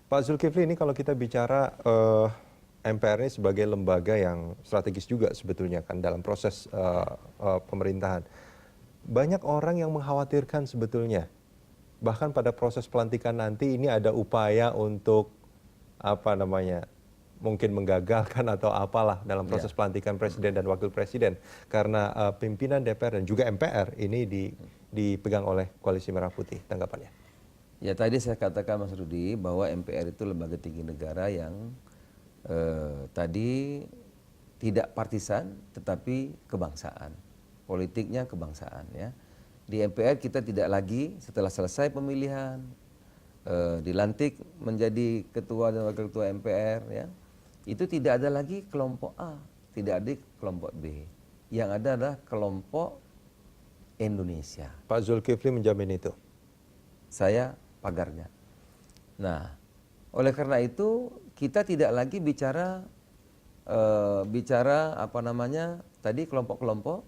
Pak Zulkifli, ini kalau kita bicara MPR ini sebagai lembaga yang strategis juga sebetulnya kan dalam proses pemerintahan. Banyak orang yang mengkhawatirkan sebetulnya, bahkan pada proses pelantikan nanti ini ada upaya untuk apa namanya, mungkin menggagalkan atau apalah dalam proses pelantikan presiden dan wakil presiden, karena pimpinan DPR dan juga MPR ini dipegang oleh Koalisi Merah Putih. Tanggapannya? Ya tadi saya katakan Mas Rudi bahwa MPR itu lembaga tinggi negara yang tadi tidak partisan tetapi kebangsaan, politiknya kebangsaan ya. Di MPR kita tidak lagi setelah selesai pemilihan dilantik menjadi ketua dan wakil ketua MPR ya, itu tidak ada lagi kelompok A, tidak ada kelompok B, yang ada adalah kelompok Indonesia. Pak Zulkifli menjamin itu? Saya pagarnya. Nah, oleh karena itu kita tidak lagi bicara apa namanya tadi kelompok-kelompok,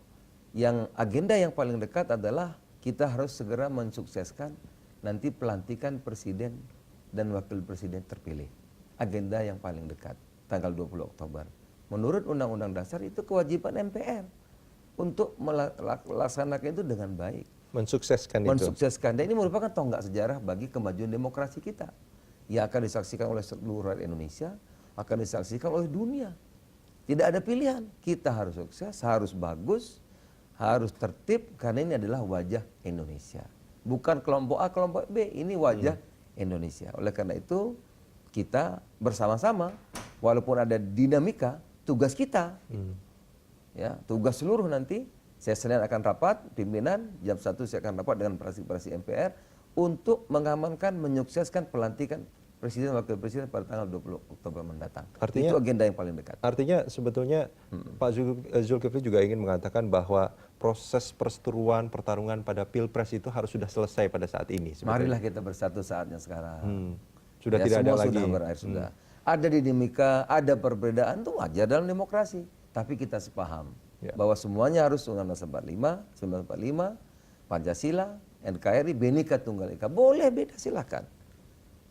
yang agenda yang paling dekat adalah kita harus segera mensukseskan nanti pelantikan presiden dan wakil presiden terpilih. Agenda yang paling dekat tanggal 20 Oktober. Menurut Undang-Undang Dasar itu kewajiban MPR untuk melaksanakan itu dengan baik. Mensukseskan itu. Mensukseskan. Dan ini merupakan tonggak sejarah bagi kemajuan demokrasi kita. Yang akan disaksikan oleh seluruh rakyat Indonesia, akan disaksikan oleh dunia. Tidak ada pilihan. Kita harus sukses, harus bagus, harus tertib, karena ini adalah wajah Indonesia. Bukan kelompok A, kelompok B, ini wajah Indonesia. Oleh karena itu, kita bersama-sama, walaupun ada dinamika, tugas kita, ya, tugas seluruh nanti, saya Senin akan rapat, pimpinan, jam 1 saya akan rapat dengan praksi MPR untuk mengamankan, menyukseskan pelantikan Presiden Wakil Presiden pada tanggal 20 Oktober mendatang. Artinya, itu agenda yang paling dekat. Artinya sebetulnya Pak Zulkifli juga ingin mengatakan bahwa proses perseteruan, pertarungan pada Pilpres itu harus sudah selesai pada saat ini. Sebetulnya. Marilah kita bersatu saatnya sekarang. Sudah ya, tidak ada lagi. Sudah berakhir, sudah. Ada dinamika, ada perbedaan, itu wajar dalam demokrasi. Tapi kita sepaham. Bahwa semuanya harus Undang-Undang 1945, Pancasila, NKRI, Bhinneka Tunggal Ika. Boleh beda silakan.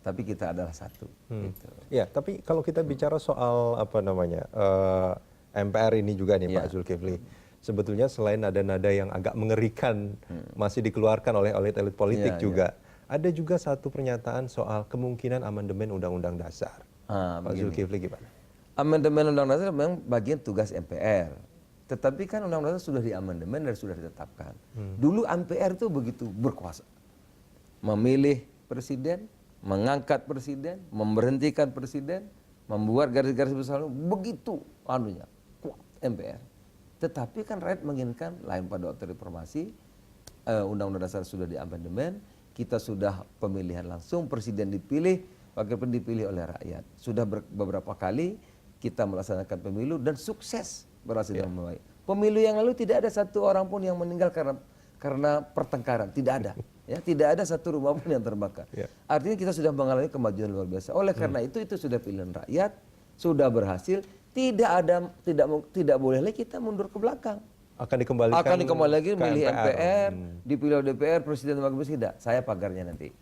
Tapi kita adalah satu. Gitu. Ya, tapi kalau kita bicara soal apa namanya MPR ini juga nih Pak Zulkifli, sebetulnya selain ada nada yang agak mengerikan masih dikeluarkan oleh elit politik juga, ada juga satu pernyataan soal kemungkinan amandemen Undang-Undang Dasar. Pak Zulkifli gimana? Amandemen Undang-Undang Dasar memang bagian tugas MPR. Tetapi kan Undang-Undang Dasar sudah diamandemen dan sudah ditetapkan. Dulu MPR itu begitu berkuasa. Memilih presiden, mengangkat presiden, memberhentikan presiden, membuat garis-garis besar, begitu anunya, kuat MPR. Tetapi kan rakyat menginginkan lain pada waktu reformasi, Undang-Undang Dasar sudah diamandemen, kita sudah pemilihan langsung, presiden dipilih, wakil presiden dipilih oleh rakyat. Sudah beberapa kali kita melaksanakan pemilu dan sukses berhasil dengan baik. Pemilu yang lalu tidak ada satu orang pun yang meninggal karena pertengkaran, tidak ada. Ya, tidak ada satu rumah pun yang terbakar. Artinya kita sudah mengalami kemajuan luar biasa. Oleh karena itu sudah pilihan rakyat, sudah berhasil. Tidak boleh lagi kita mundur ke belakang. Akan dikembali lagi milih MPR, dipilih DPR, presiden dan wakil presiden. Tidak, saya pagarnya nanti.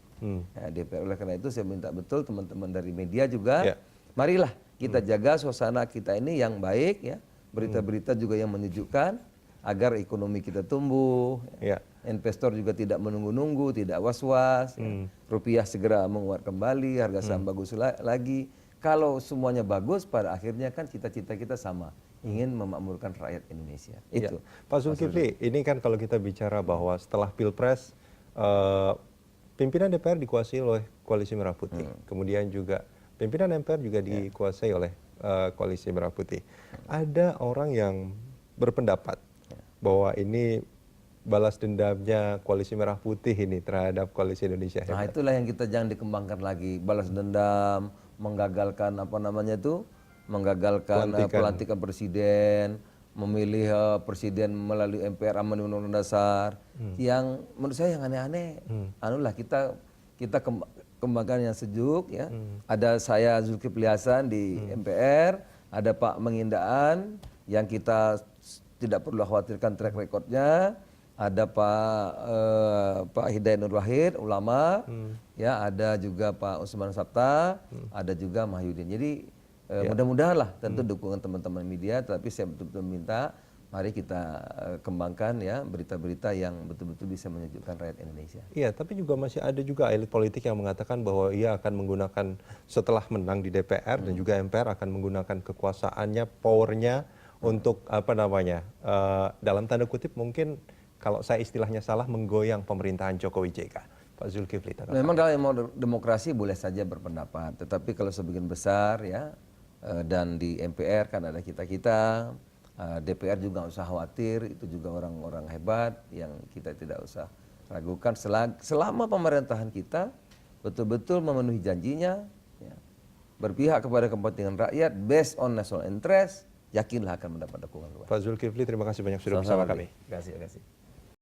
Ya, DPR. Oleh karena itu saya minta betul teman-teman dari media juga, marilah kita jaga suasana kita ini yang baik ya. Berita-berita juga yang menyejukkan agar ekonomi kita tumbuh, investor juga tidak menunggu-nunggu, tidak was-was, rupiah segera menguat kembali, harga saham bagus lagi. Kalau semuanya bagus, pada akhirnya kan cita-cita kita sama, ingin memakmurkan rakyat Indonesia. Itu. Pak Zulkifli, ini kan kalau kita bicara bahwa setelah Pilpres, pimpinan DPR dikuasai oleh Koalisi Merah Putih, kemudian juga pimpinan MPR juga dikuasai oleh Koalisi Merah Putih. Ada orang yang berpendapat bahwa ini balas dendamnya Koalisi Merah Putih ini terhadap Koalisi Indonesia Hebat. Nah, itulah yang kita jangan dikembangkan lagi, balas dendam, menggagalkan apa namanya itu, menggagalkan pelantikan presiden, memilih presiden melalui MPR amandemen Undang-Undang Dasar. Yang menurut saya yang aneh-aneh, anulah kita kembangkan yang sejuk ya. Ada saya Zulkifli Hasan di MPR, ada Pak Mengindaan yang kita tidak perlu khawatirkan track recordnya, ada Pak Hidayat Nur Wahid, ulama, ya ada juga Pak Usman Sabta, ada juga Mahyudin. Jadi mudah-mudahan lah tentu dukungan teman-teman media, tapi saya betul-betul minta mari kita kembangkan ya berita-berita yang betul-betul bisa menyejukkan rakyat Indonesia. Iya, tapi juga masih ada juga elit politik yang mengatakan bahwa ia akan menggunakan setelah menang di DPR dan juga MPR akan menggunakan kekuasaannya, powernya untuk apa namanya, dalam tanda kutip mungkin kalau saya istilahnya salah menggoyang pemerintahan Jokowi JK. Pak Zulkifli. Memang dalam demokrasi boleh saja berpendapat, tetapi kalau sebagian besar ya dan di MPR kan ada kita-kita, DPR juga nggak usah khawatir, itu juga orang-orang hebat yang kita tidak usah ragukan selama pemerintahan kita betul-betul memenuhi janjinya, ya, berpihak kepada kepentingan rakyat based on national interest, yakinlah akan mendapat dukungan luas. Pak Zulkifli, terima kasih banyak sudah bersama kami. Terima kasih.